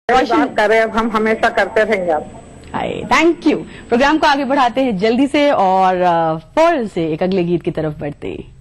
बात करें, हम हमेशा करते रहेंगे आप। Thank you. प्रोग्राम को आगे बढ़ाते हैं जल्दी से और फौरन से एक अगले गीत की तरफ बढ़ते हैं।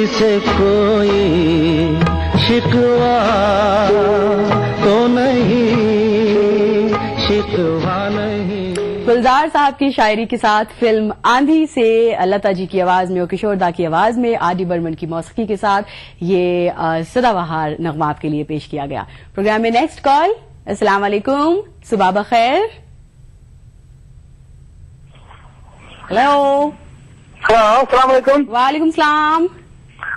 से कोई शिकवा तो नहीं, शिकवा नहीं। गुलजार साहब की शायरी के साथ फिल्म आंधी से लता जी की आवाज में और किशोर दा की आवाज में आर डी बर्मन की मौसीकी के साथ ये सदाबहार नगमा आपके लिए पेश किया गया। प्रोग्राम में नेक्स्ट कॉल। अस्सलाम वालेकुम, सुबह बखैर। हेलो। अस्सलाम वालेकुम। वालेकुम सलाम।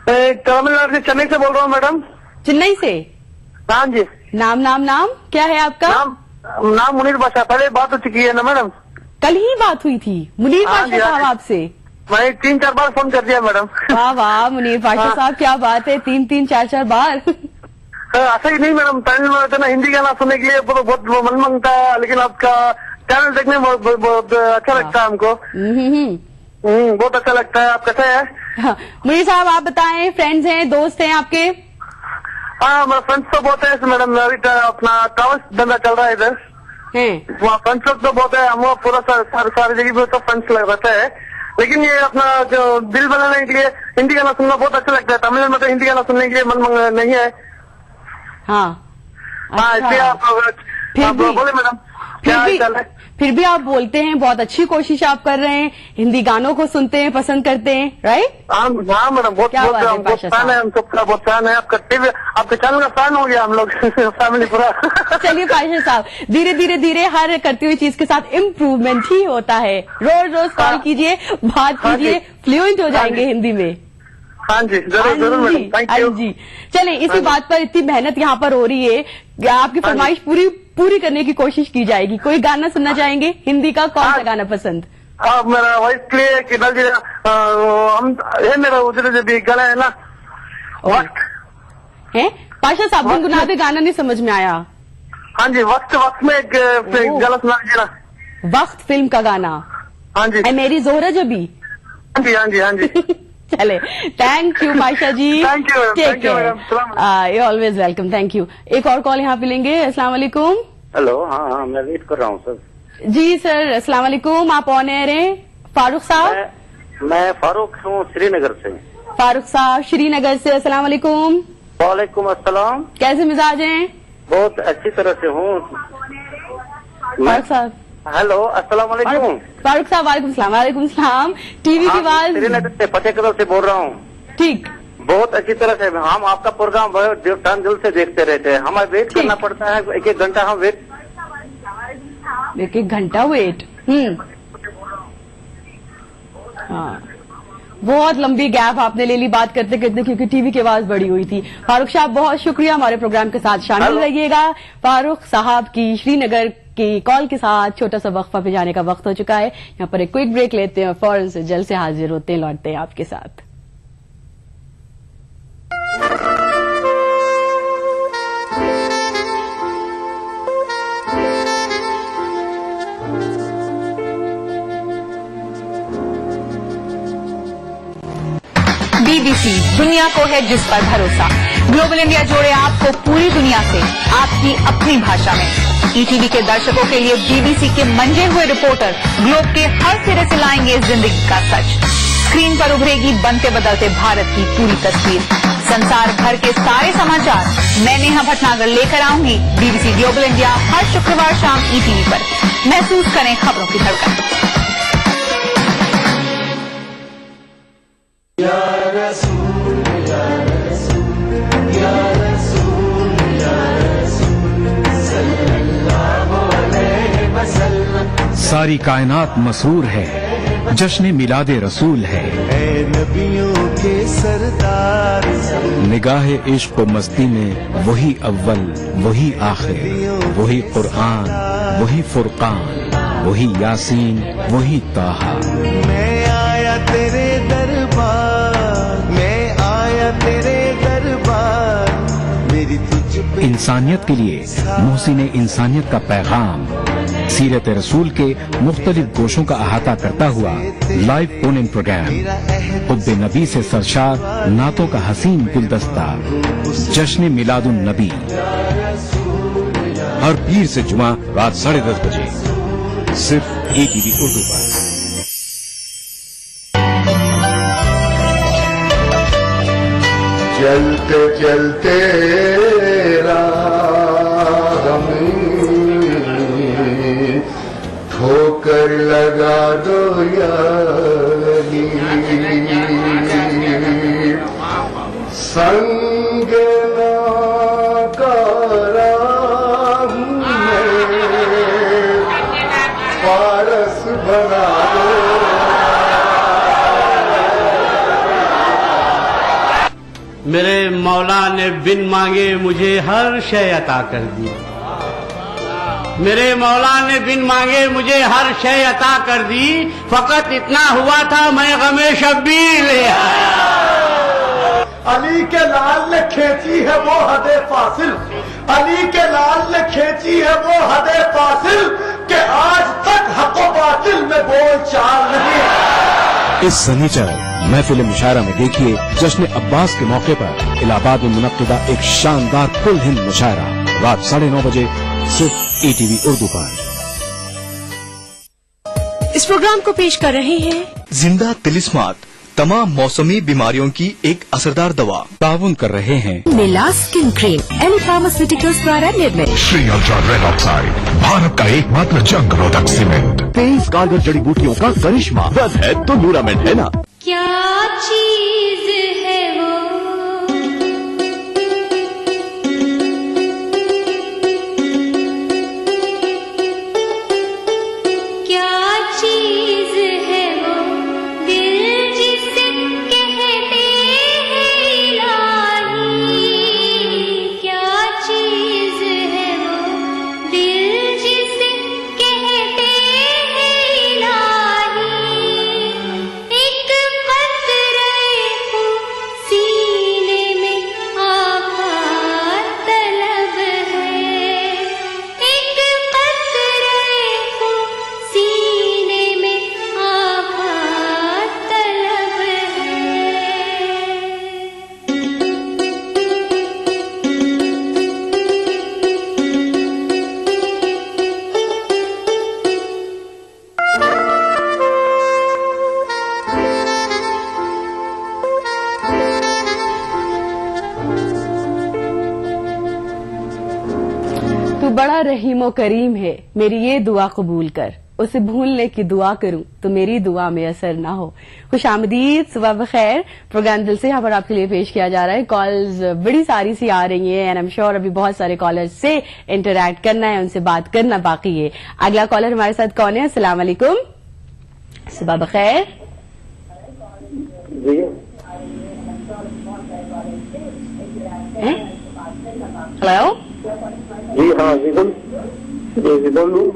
तमिलनाडु से, चेन्नई से बोल रहा हूँ मैडम। चेन्नई से? हाँ जी। नाम क्या है आपका? नाम मुनीर बादशाह। पहले बात हो चुकी है ना मैडम? कल ही बात हुई थी मुनीर बादशाह साहब आपसे। मैं 3-4 बार फोन कर दिया मैडम। वाह वाह मुनीर बादशाह साहब, क्या बात है, 3-3 4-4 बार। ऐसा ही नहीं मैडम, तमिल में ना हिंदी गाना सुनने के लिए बहुत मन मांगता है, लेकिन आपका चैनल देखने में बहुत अच्छा लगता है हमको। बहुत अच्छा लगता है। आप कैसे है? मुनीर साहब आप बताएं, फ्रेंड्स हैं, दोस्त हैं आपके? हाँ, मेरे फ्रेंड्स तो बहुत है मैडम। अभी अपना ट्रैवल्स धंधा चल रहा है इधर, वहाँ फ्रेंड्स लोग तो बहुत है। हम पूरा सारी जगह पे तो फ्रेंड्स रहते हैं, लेकिन ये अपना जो दिल बनाने के लिए हिंदी गाना सुनना बहुत अच्छा लगता है। तमिल में तो हिंदी गाना सुनने के लिए मन नहीं है। हाँ, इसलिए आप बोले मैडम क्या चल है? फिर भी आप बोलते हैं, बहुत अच्छी कोशिश आप कर रहे हैं, हिंदी गानों को सुनते हैं, पसंद करते हैं, राइट? हाँ मैडम, बहुत फैन है, हम सबका बहुत फैन है। आपका टीवी, आपके चैनल का फैन हो गया हम लोग फैमिली पूरा। चलिए पाशा साहब, धीरे हर करती हुई चीज के साथ इम्प्रूवमेंट ही होता है। रोज कॉल कीजिए, बात कीजिए, फ्लुएंट हो जाएंगे हिंदी में। हाँ जी, जरूर मैडम, थैंक यू। जी चलिए, इसी बात पर इतनी मेहनत यहाँ पर हो रही है, आपकी फरमाइश पूरी करने की कोशिश की जाएगी। कोई गाना सुनना चाहेंगे हिंदी का? कौन सा गाना पसंद? मेरा वाइफ के लिए कि ना जी हम है मेरा उधर जो भी गला है ना वक्त है। पाशा साहब गुनगुनाते गाना नहीं समझ में आया। हाँ जी, वक्त वक्त में एक गला सुना दीजिए ना। वक्त फिल्म का गाना। हाँ जी। ऐ मेरी जोहरा जबी। हाँ जी, हाँ जी, हाँ जी। चले, thank you Pasha ji. Thank you, take care. Madam. Always welcome, thank you. एक और कॉल यहाँ पे लेंगे। अस्सलाम वालेकुम। हेलो, हाँ मैं वेट कर रहा हूँ सर। जी सर, अस्सलाम वालेकुम। आप ऑन एयर हैं? फारूक साहब। मैं फारूक हूँ श्रीनगर से। फारूक साहब श्रीनगर से, अस्सलाम वालेकुम। वालेकुम अस्सलाम। कैसे मिजाज हैं? बहुत अच्छी तरह से हूँ। फारूक साहब। हेलो, अस्सलाम वालेकुम। फारूक साहब वालेकुम सलाम। वालेकुम सलाम। टीवी की आवाज। श्रीनगर से फतेह कदम से बोल रहा हूँ। ठीक। बहुत अच्छी तरह से हम आपका प्रोग्राम टाइम दिल से देखते रहते हैं। हमें वेट करना पड़ता है, एक घंटा हम वेट। एक घंटा वेट। हाँ, बहुत लंबी गैप आपने ले ली बात करते करते, क्योंकि टीवी की आवाज बड़ी हुई थी। फारूक साहब बहुत शुक्रिया, हमारे प्रोग्राम के साथ शामिल रहिएगा। फारूक साहब की श्रीनगर की कॉल के साथ छोटा सा वक्फा पे जाने का वक्त हो चुका है। यहाँ पर एक क्विक ब्रेक लेते हैं और फौरन से जल्द से हाजिर होते हैं, लौटते हैं आपके साथ। बीबीसी, दुनिया को है जिस पर भरोसा। ग्लोबल इंडिया जोड़े आपको पूरी दुनिया से आपकी अपनी भाषा में। ईटीवी के दर्शकों के लिए बीबीसी के मंजे हुए रिपोर्टर ग्लोब के हर सिरे से लाएंगे जिंदगी का सच। स्क्रीन पर उभरेगी बनते बदलते भारत की पूरी तस्वीर। संसार भर के सारे समाचार मैं नेहा भटनागर लेकर आऊंगी बीबीसी ग्लोबल इंडिया हर शुक्रवार शाम ईटीवी पर। महसूस करें खबरों की धड़कन। सारी कायनात मसरूर है, जश्न मिलादे रसूल है। नबियों के सरदार निगाहे इश्क व मस्ती में वही अव्वल वही आखिर, वही कुरआन वही फुरकान, वही यासीन वही ताहा। मैं आया तेरे दरबार, मैं आया तेरे दरबार, मेरी तुझ पे इंसानियत के लिए मोहसिन इंसानियत का पैगाम सीरत रसूल के मुख्तलिफ गोशों का अहाता करता हुआ लाइव फोन इन प्रोग्राम, हुब्बे नबी से सरशार नातों का हसीन गुलदस्ता, जश्न मिलादुन नबी, हर पीर से जुमा रात 10:30 बजे सिर्फ ईटीवी उर्दू पर। चलते चलते राह में ठोकर लगा दो यारी, संग ना करा हूँ मैं, पारस बना दो। मेरे मौला ने बिन मांगे मुझे हर शय अता कर दी। मेरे मौला ने बिन मांगे मुझे हर शय अता कर दी। फकत इतना हुआ था मैं गमे शब्बीर ले आया। अली के लाल ने खींची है वो हदे फासिल, अली के लाल ने खींची है वो हदे फासिल, कि आज तक हक व बातिल में बोल चाल नहीं। इस सनीचर महफिल मुशायरा में देखिए जश्न अब्बास के मौके पर इलाहाबाद में मुनक्किदा एक शानदार कुल हिंद मुशायरा रात 9:30 बजे सिर्फ ईटीवी उर्दू पर। इस प्रोग्राम को पेश कर रहे हैं जिंदा तिलिस्मात, तमाम मौसमी बीमारियों की एक असरदार दवा। ताउन कर रहे हैं मिला स्किन क्रीम, एली फार्मास्यूटिकल्स द्वारा निर्मित। Shri ultra red oxide, Bharat का एकमात्र जंग रोधक सीमेंट। 23 कारगर जड़ी बूटियों का करिश्मा, दर्द है तो न्यूरामेंट है ना। क्या चीज है वो, क्या चीज है वो, दिल जिसे कहते हैं इलाही, क्या चीज है वो, दिल जिसे कहते हैं इलाही। रहीमो करीम है, मेरी ये दुआ कबूल कर, उसे भूलने की दुआ करूं तो मेरी दुआ में असर ना हो। खुशामदीद, सुबह बखैर। प्रोग्राम दिल से यहाँ पर आपके लिए पेश किया जा रहा है। कॉल्स बड़ी सारी सी आ रही हैं एंड आई एम श्योर अभी बहुत सारे कॉलर्स से इंटरैक्ट करना है, उनसे बात करना बाकी है। अगला कॉलर हमारे साथ कौन है? अस्सलाम वालेकुम, सुबह बखैर। हेलो जी हाँ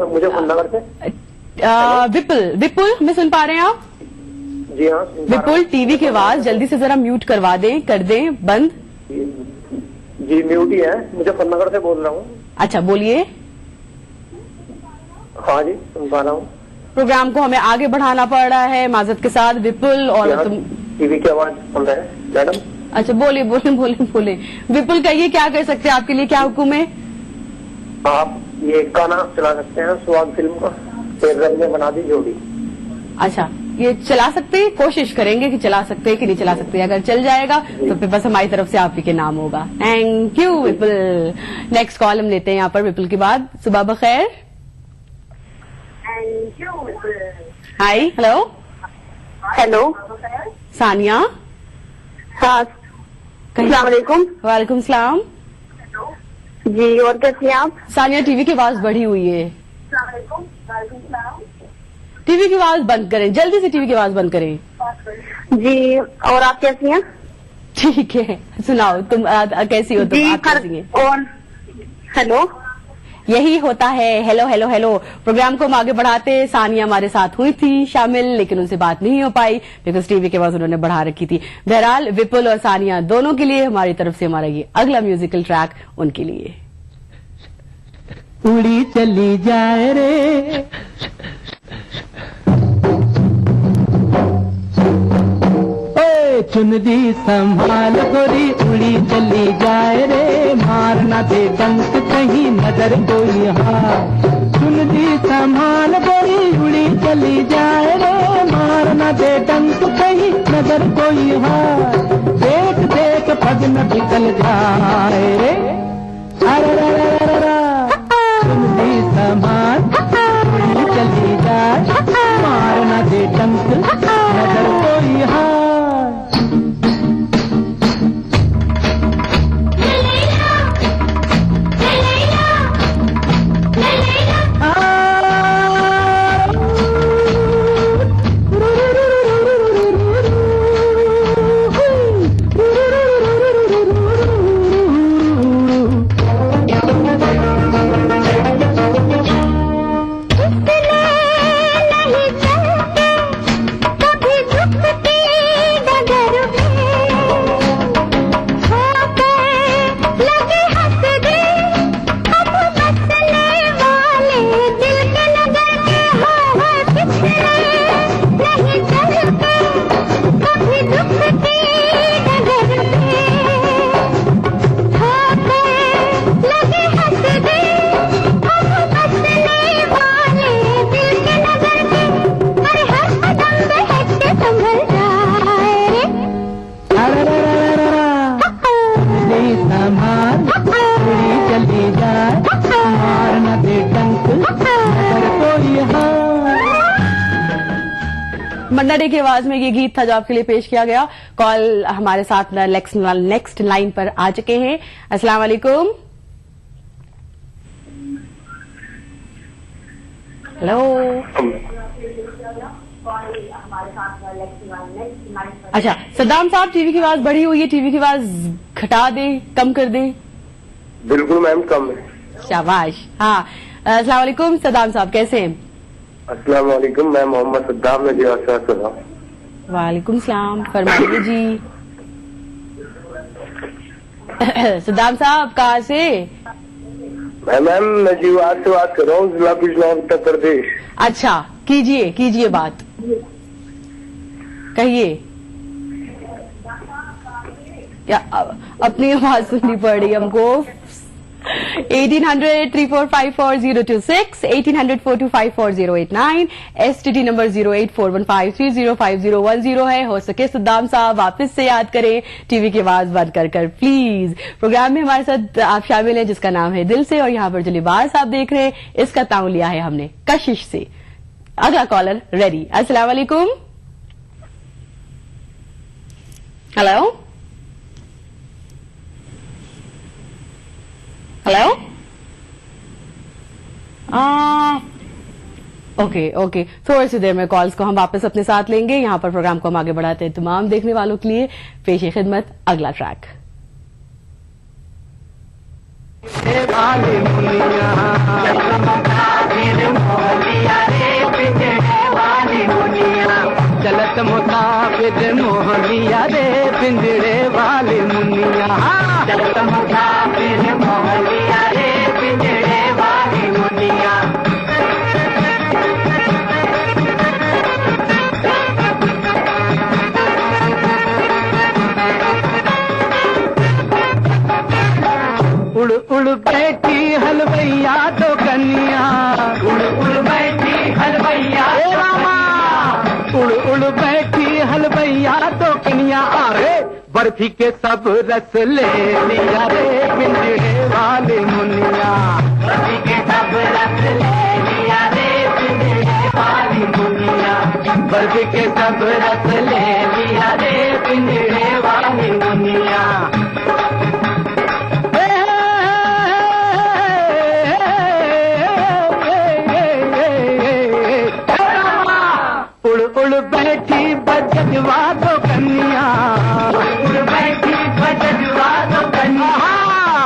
मुजफ्फरनगर से विपुल हमें सुन पा रहे हैं आप? जी हाँ विपुल, टीवी की आवाज जल्दी से जरा म्यूट करवा दें, कर दें बंद। जी म्यूट ही है, मुजफ्फरनगर से बोल रहा हूँ। अच्छा बोलिए। हाँ जी सुन पा रहा हूँ। प्रोग्राम को हमें आगे बढ़ाना पड़ रहा है माजरत के साथ विपुल, और तुम टीवी की आवाज सुन रहे हैं मैडम? अच्छा बोलिए विपुल, कहिए क्या कर सकते हैं, आपके लिए क्या हुक्म है? आप ये गाना चला सकते हैं सुहाग फिल्म का, तेरे रंग में बना दी जोड़ी। अच्छा ये चला सकते हैं, कोशिश करेंगे कि चला सकते हैं कि नहीं चला सकते। अगर चल जाएगा तो फिर बस हमारी तरफ से आप ही के नाम होगा। Thank you Vipul. Next call हम लेते हैं यहाँ पर विपुल के बाद। सुबह बखैर। हाय, हेलो सानिया। हाँ अस्सलाम वालेकुम। वालेकुम सलाम जी, और कैसी हैं आप? सानिया, टीवी की आवाज बढ़ी हुई है। टीवी की आवाज बंद करें, जल्दी से टीवी की आवाज बंद करें। जी, और आप कैसी हैं? ठीक है, सुनाओ तुम कैसी हो? तुम आप कैसी हैं? और हेलो, यही होता है हेलो हेलो हेलो। प्रोग्राम को हम आगे बढ़ाते, सानिया हमारे साथ हुई थी शामिल, लेकिन उनसे बात नहीं हो पाई बिकॉज टीवी के आवाज उन्होंने बढ़ा रखी थी। बहरहाल विपुल और सानिया दोनों के लिए हमारी तरफ से हमारा ये अगला म्यूजिकल ट्रैक उनके लिए। उड़ी चली जाए रे चुनरी संभाल गोरी, उड़ी चली जाए रे, मारना दे डंक कहीं नजर कोई हार। चुनरी संभाल गोरी, उड़ी चली जाए रे, मारना दे डंक कहीं नजर कोई हार। देख देख पग न फिसल जाए रे, अरे चुनरी संभाल उड़ी चली जाए, मारना दे डंक नजर कोई हार। मन्ना डे की आवाज में ये गीत था जो आपके लिए पेश किया गया। कॉल हमारे साथ नेक्स्ट लाइन पर आ चुके हैं। अस्सलाम वालेकुम। हेलो, अच्छा सद्दाम साहब, टीवी की आवाज बढ़ी हुई है, टीवी की आवाज घटा दें, कम कर दें। बिल्कुल मैम, कम है। शाबाश। हाँ, अस्सलाम वालेकुम सद्दाम साहब, कैसे हैं? अस्सलाम वालेकुम, मैं मोहम्मद सद्दाम नजीर से। वालेकुम सलाम, फरमाइए जी। सद्दाम साहब कहाँ से? मैम मैं जीवाद से बात कर रहा हूँ, जिला बिजनौर, उत्तर प्रदेश। अच्छा, कीजिए बात, कहिए। क्या अपनी आवाज सुननी पड़ रही हमको? 1800-3454026, 1800-4254089, STD नंबर 08415305010 है। हो सके सद्दाम साहब वापस से याद करें, टीवी की आवाज बंद कर प्लीज। प्रोग्राम में हमारे साथ आप शामिल हैं जिसका नाम है दिल से, और यहाँ पर जो लिबास आप देख रहे हैं इसका ताउन लिया है हमने कशिश से। अगला कॉलर रेडी। अस्सलाम वालेकुम। Hello hello. ओके थोड़ी सी देर में कॉल्स को हम वापस अपने साथ लेंगे। यहाँ पर प्रोग्राम को हम आगे बढ़ाते हैं तमाम देखने वालों के लिए। पेश खिदमत अगला ट्रैक। चलत मुसाफिर मोहलिया रे पिंजरे वाली मुनिया, चलत मुसाफिर मोहलिया रे पिंजरे वाली मुनिया। उड़ उड़ बैठी हलवैया तो कन्या, उड़ उड़ बैठी हलवैया उड़ उड़ बैठी हलवैया तो कन्या। अरे बर्फी के सब रस ले लिया रे पिंजरे वाली मुनिया, बर्फी के सब रस ले लिया रे पिंजरे वाली मुनिया, बर्फी के सब रस ले लिया रे पिंजरे वाली मुनिया। उड़ उड़ बैठी बजवा दो कन्या, उड़ बैठी बजवा दो कन्या,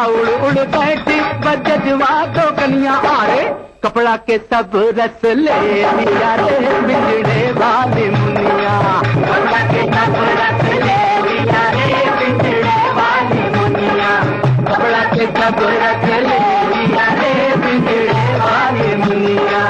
उड़ उड़ बैठी बजवा दो कन्या। अरे कपड़ा के सब रस ले लिया रे पिंजरे वाली मुनिया, कपड़ा के सब रस ले लिया रे पिंजरे वाली मुनिया, कपड़ा के सब रस ले लिया रे पिंजरे वाली मुनिया।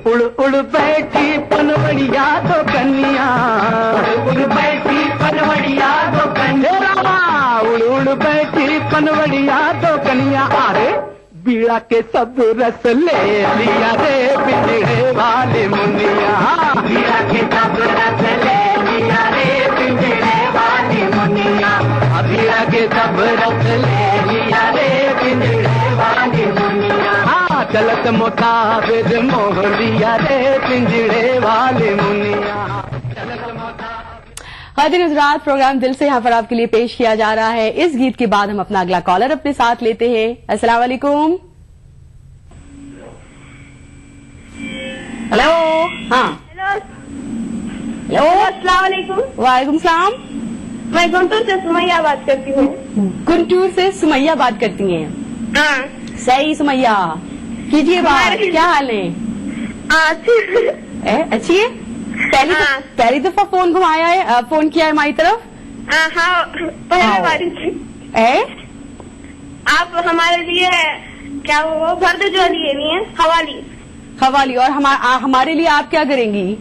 उड़ उड़ बैठी पनवड़िया तो कन्या, उड़ बैठी पनवड़िया तो कन्या, उड़ उड़ बैठी पनवड़िया तो कन्या। अरे बीड़ा के सब रस ले लिया रे पिंजरे वाली मुनिया, बीड़ा के सब रस ले लिया रे पिंजरे वाली मुनिया, बीड़ा के सब रस ले लिया रे पिंजरे वाली मुनिया। चलत मुसाफिर मोहलिया रे पिंजरे वाली मुनिया। खातिन हज़रात, प्रोग्राम दिल से यहाँ पर आपके लिए पेश किया जा रहा है। इस गीत के बाद हम अपना अगला कॉलर अपने साथ लेते हैं। अस्सलाम वालेकुम। हेलो। हाँ हेलो। अस्सलाम वालेकुम। वालेकुम सलाम। मैं गुंटूर से सुमैया बात करती हूँ। गुंटूर से सुमैया बात करती हैं? हाँ। सही सुमैया, कीजिए बात। क्या हाल है? अच्छी है। पहली दफा फोन घुमाया है, फोन किया है हमारी तरफ? हाँ पहली बार। आप हमारे लिए क्या वो भर जो लिए नहीं है खवाली, और हमारे लिए आप क्या करेंगी?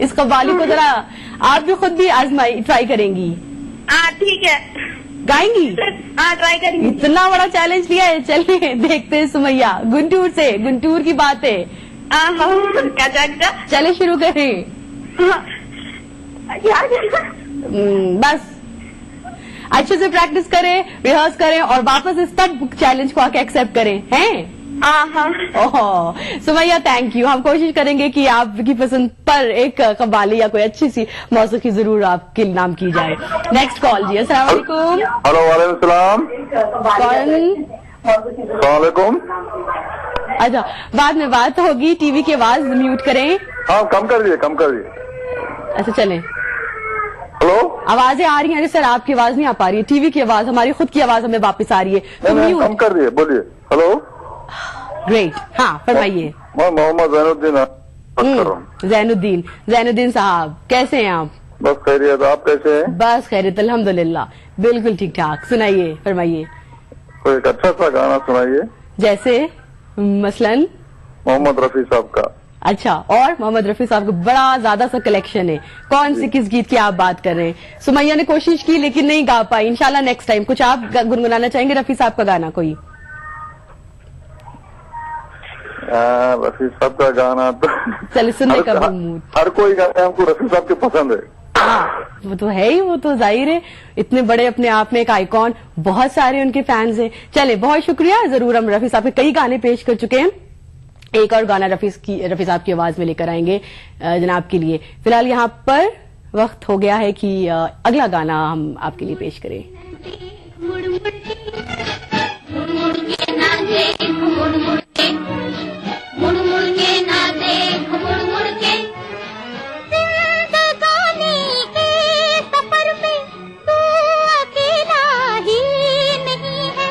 इस कव्वाली को जरा आप भी खुद भी आजमाई ट्राई करेंगी? ठीक है। गाएंगी? ट्राई करेंगी। इतना बड़ा चैलेंज लिया है। चलिए देखते हैं सुमैया गुंटूर से, गुंटूर की बात है। चले शुरू करें। बस अच्छे से प्रैक्टिस करें, रिहर्स करें और वापस इस तक चैलेंज को आके एक्सेप्ट करें। हैं? ओह सुमैया, थैंक यू। हम कोशिश करेंगे कि आपकी पसंद पर एक कव्वाली या कोई अच्छी सी मौसीकी जरूर आपके नाम की जाए। नेक्स्ट कॉल जी। अस्सलाम वालेकुम। हेलो। वालेकुम सलाम। वालेकुम। अच्छा, बाद में बात होगी। टीवी की आवाज म्यूट करें। हाँ, कम कर दिए। अच्छा चलें। हेलो। आवाजें आ रही हैं सर, आपकी आवाज नहीं आ पा रही है। टीवी की आवाज, हमारी खुद की आवाज हमें वापस आ रही है। तो कम कर दिए, बोलिए। हेलो। ग्रेट। हाँ फरमाइए। मैं मोहम्मद जैनुद्दीन साहब, कैसे हैं आप? बस खैरियत। आप कैसे हैं? बस खैरियत अल्हम्दुलिल्लाह, बिल्कुल ठीक ठाक। सुनाइए, फरमाइए। कोई एक अच्छा सा गाना सुनाइए। जैसे मसलन? मोहम्मद रफी साहब का अच्छा, और मोहम्मद रफी साहब को बड़ा ज्यादा सा कलेक्शन है। कौन सी किस गीत की आप बात कर रहे हैं? सुमैया ने कोशिश की लेकिन नहीं गा पाई। इंशाल्लाह नेक्स्ट टाइम कुछ आप गुनगुनाना चाहेंगे रफी साहब का गाना कोई? रफी साहब का गाना तो चलिए सुनने का मूड। हर कोई गाना हमको रफी साहब के पसंद है। हाँ, वो तो है ही, वो तो जाहिर है, इतने बड़े अपने आप में एक आइकॉन, बहुत सारे उनके फैंस हैं। चले, बहुत शुक्रिया। जरूर हम रफी साहब के कई गाने पेश कर चुके हैं, एक और गाना रफी साहब की आवाज में लेकर आएंगे जनाब के लिए। फिलहाल यहाँ पर वक्त हो गया है कि अगला गाना हम आपके लिए पेश करें। मुड़ मुड़ के ना देख, मुड़ मुड़ के, मुड़ मुड़ के ना देख, मुड़ मुड़ के, जिंदगानी के सफर में तू अकेला ही नहीं है,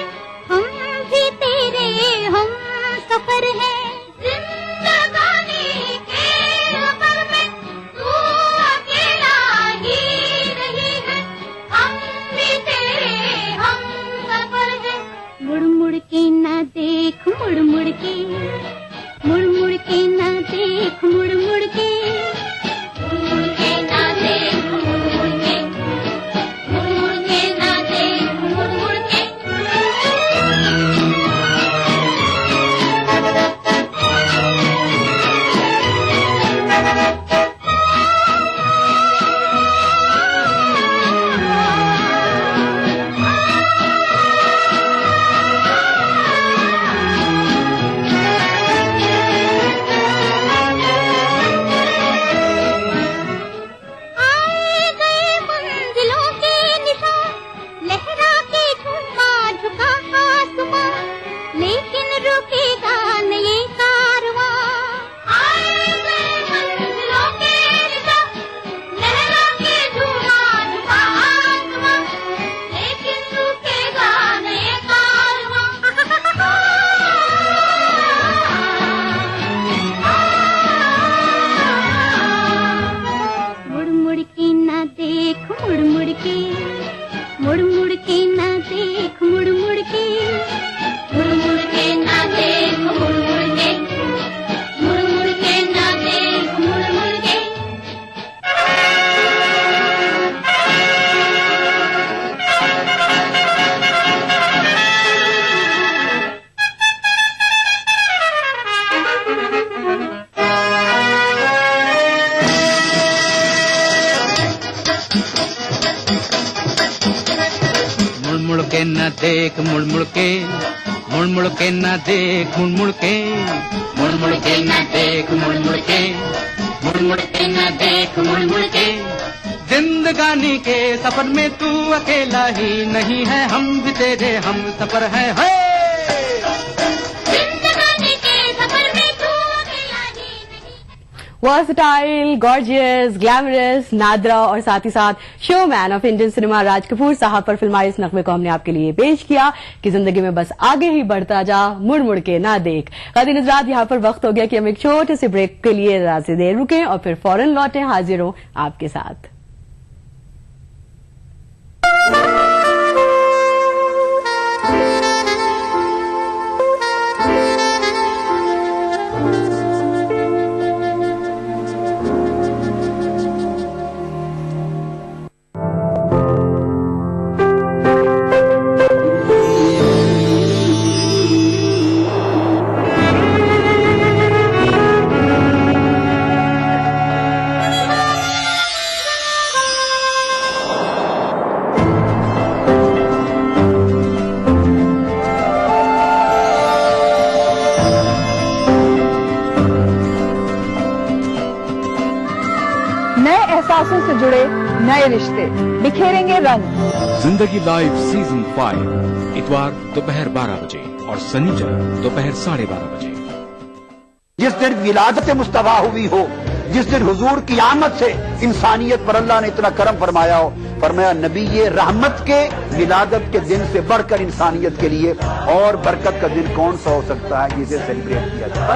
हम भी तेरे हम सफर है। जिंदगानी के सफर में तू अकेला ही नहीं है, हम भी तेरे हम सफर है। मुड़ मुड़ के ना देख, मुड़ मुड़ के, मुड़ मुड़ के ना देख, मुड़ मुड़ के, मुड़ मुड़ के ना देख, मुड़ मुड़ के, मुड़ मुड़ के ना देख, मुड़ मुड़ के। आए गए मंजिलों के निशान, लहरा के झुमा झुका आसमां, लेकिन रुकेगा न ये कारवां। आए गए मंजिलों के निशान, लहरा के झुमा झुका आसमां, लेकिन रुकेगा न ये कारवां। मुड़ मुड़ के ना देख, मुड़ मुड़ के, मुड़ मुड़ के ना देख, मुड़ मुड़ के, मुड़ मुड़ के ना देख, मुड़ मुड़ के, मुड़ मुड़ के ना देख, मुड़ मुड़ के। मुड़ मुड़ के न देख, मुड़ मुड़ के, मुड़ मुड़ के न देख, मुड़ मुड़ के, मुड़ मुड़ के न देख, मुड़ मुड़ के, मुड़ मुड़ के न देख, मुड़ मुड़ के। जिंदगानी के सफर में तू अकेला ही नहीं है, हम भी तेरे हम सफर है। जिंदगानी के सफर में तू अकेला ही नहीं। वर्सटाइल, गॉर्जियस, ग्लैमरस, नादरा और साथ ही साथ showman of Indian cinema Raj Kapoor साहब पर फिल्माए इस नगमे को हमने आपके लिए पेश किया कि जिंदगी में बस आगे ही बढ़ता जा, मुड़ मुड़ के ना देख। खातिन हज़रात, यहाँ पर वक्त हो गया कि हम एक छोटे से ब्रेक के लिए जरा सी देर रुकें और फिर फौरन लौटें हाजिर हों आपके साथ। नए एहसासों से जुड़े नए रिश्ते बिखेरेंगे रंग। जिंदगी लाइव सीजन 5 इतवार दोपहर 12 बजे और शनिवार दोपहर 12:30 बजे। जिस दिन विलादत मुस्तफा हुई हो, जिस दिन हुजूर की आमद से इंसानियत पर अल्लाह ने इतना करम फरमाया हो, फरमाया नबी ये रहमत के विलादत के दिन से बढ़कर इंसानियत के लिए और बरकत का दिन कौन सा हो सकता है जिसे सेलिब्रेट किया जाए।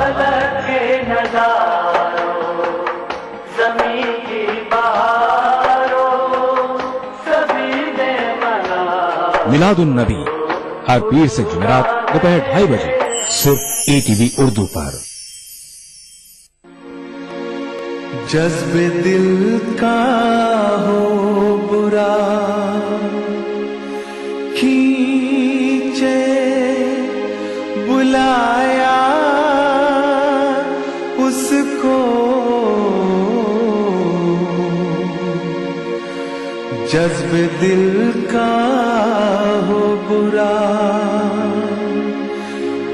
मिलादुन नबी हर पीर से जुमेरात दोपहर 2:30 बजे सिर्फ ATV उर्दू पर। जज्बे दिल का हो बुरा खींचे बुलाया उसको जज्बे दिल का हो बुरा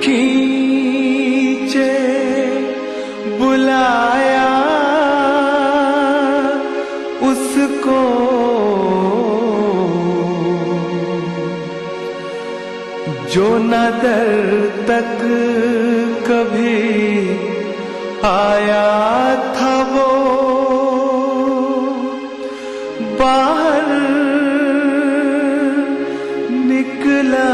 खींचे बुलाया उसको जो न दर तक कभी आया था वो बाहर निकला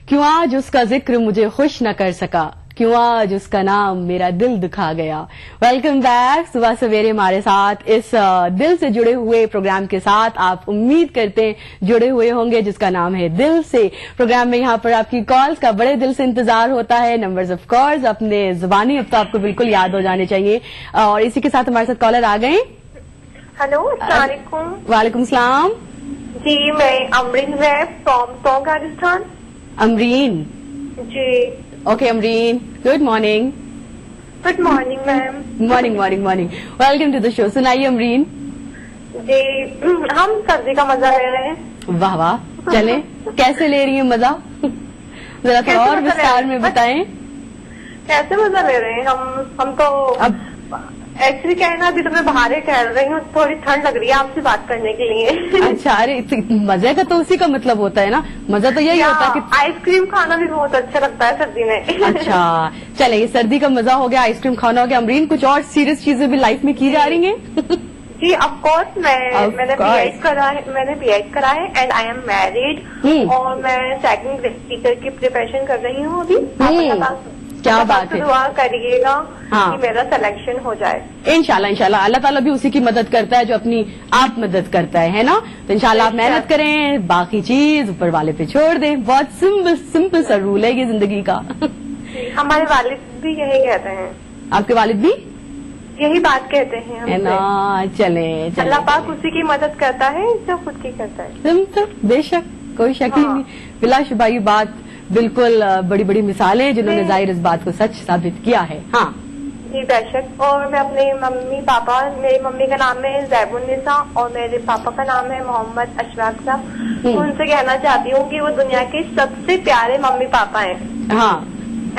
क्यों आज उसका जिक्र मुझे खुश न कर सका, क्यों आज उसका नाम मेरा दिल दुखा गया। Welcome back. सुबह सवेरे हमारे साथ इस दिल से जुड़े हुए प्रोग्राम के साथ आप उम्मीद करते हैं जुड़े हुए होंगे, जिसका नाम है दिल से। प्रोग्राम में यहाँ पर आपकी कॉल्स का बड़े दिल से इंतजार होता है। नंबर्स ऑफ कोर्स अपने जुबानी अब तो आपको बिल्कुल याद हो जाने चाहिए। और इसी के साथ हमारे साथ कॉलर आ गए। हेलो, अस्सलाम वालेकुम। वालेकुम सलाम जी, मैं अमरीन वैब from Tonk, Rajasthan. Amreen ji. Okay Amreen, good morning. Good morning ma'am. Morning morning morning. Welcome to the show. सुनाइए अमरीन। जी, हम सर्दी का मजा ले रहे हैं। वाह वाह, चले कैसे ले रही हैं मजा, जरा थोड़ा और विस्तार में बताएं। कैसे मजा ले रहे हैं हम तो अब एक्चुअली क्या है ना, अभी तो मैं बाहर ही टहल रही हूँ, थोड़ी ठंड लग रही है आपसे बात करने के लिए। अच्छा, अरे मजे का तो उसी का मतलब होता है ना, मजा तो यही होता है कि आइसक्रीम खाना भी बहुत अच्छा लगता है सर्दी में। अच्छा चले, ये सर्दी का मजा हो गया, आइसक्रीम खाना हो गया। अमरीन, कुछ और सीरियस चीजें भी लाइफ में की जा रही हैं? जी ऑफ कोर्स, मैंने बीएड करा है एंड आई एम मैरिड और मैं सेकंड टीचर की प्रिपरेशन कर रही हूँ अभी। क्या बात है, दुआ करिएगा कि मेरा सिलेक्शन हो जाए। इंशाल्लाह इंशाल्लाह। अल्लाह ताला भी उसी की मदद करता है जो अपनी आप मदद करता है ना। तो इंशाल्लाह आप मेहनत करें, बाकी चीज ऊपर वाले पे छोड़ दें। बहुत सिंपल सा रूल है ये जिंदगी का। हमारे वालिद भी यही कहते हैं। आपके वालिद भी यही बात कहते हैं हमसे। ना। चले अल्लाह पाक उसी की मदद करता है जो खुद की करता है। बेशक, कोई शक ही नहीं, बिलाशुबा ये बात बिल्कुल बड़ी बड़ी मिसालें जिन्होंने जाहिर इस बात को सच साबित किया है। हाँ जी बेशक। और मैं अपने मम्मी पापा, मेरी मम्मी का नाम है जैबुन्निसा और मेरे पापा का नाम है मोहम्मद अशफाक साहब। उनसे कहना चाहती हूँ कि वो दुनिया के सबसे प्यारे मम्मी पापा हैं। हाँ,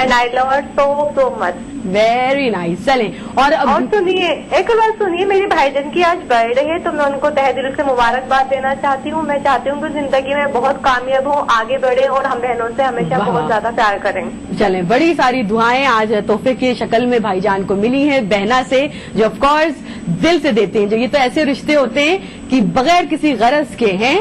and I love her so much. Very nice. चलें और सुनिए, एक बार सुनिए, मेरी भाईजान की आज बर्थडे है तो मैं उनको तहे दिल से मुबारकबाद देना चाहती हूँ। मैं चाहती हूँ कि जिंदगी में बहुत कामयाब हो, आगे बढ़े और हम बहनों से हमेशा बहुत ज्यादा प्यार करें। चलें, बड़ी सारी दुआएं आज तोहफे की शक्ल में भाईजान को मिली है बहना से, जो ऑफ कोर्स दिल से देते हैं। जो ये तो ऐसे रिश्ते होते हैं कि बगैर किसी गरज के हैं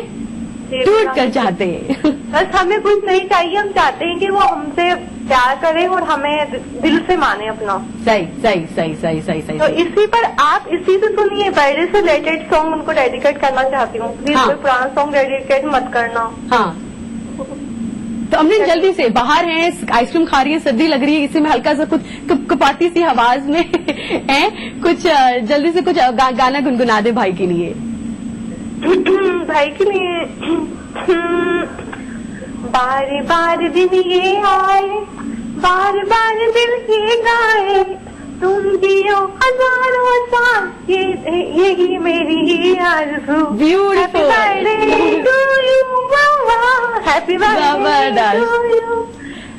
टूट कर चाहते हैं। बस हमें कुछ नहीं चाहिए, हम चाहते हैं कि वो हमसे प्यार करे और हमें दिल से माने अपना। सही सही सही सही सही सही। तो इसी पर आप इसी से सुनिए, बर्थडे से रिलेटेड सॉन्ग उनको डेडिकेट करना चाहती हूँ। प्लीज कोई पुराना सॉन्ग डेडिकेट मत करना। हाँ, तो हमने जल्दी से बाहर हैं, आइसक्रीम खा रही है, सर्दी लग रही है, इसी में हल्का सा कुछ कपाटी सी आवाज में है, कुछ जल्दी से कुछ गाना गुनगुना दे भाई के लिए। भाई के लिए बार बार दिन ये आए, बार बार दिल ये गाए, तुम जियो हजारों साल, यही मेरी आरज़ू। Beautiful. Happy birthday to you.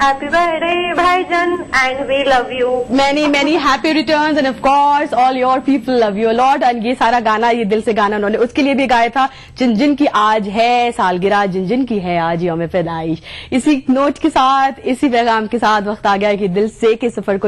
Happy birthday, Bhaijan, and we love you. Many happy returns and of course all your people love you a lot. And ये सारा गाना, ये दिल से गाना उन्होंने उसके लिए भी गाया था जिन की आज है सालगिरह, जिन की है आज यौम पैदाइश। इसी नोट के साथ, इसी पैगाम के साथ वक्त आ गया कि दिल से के सफर को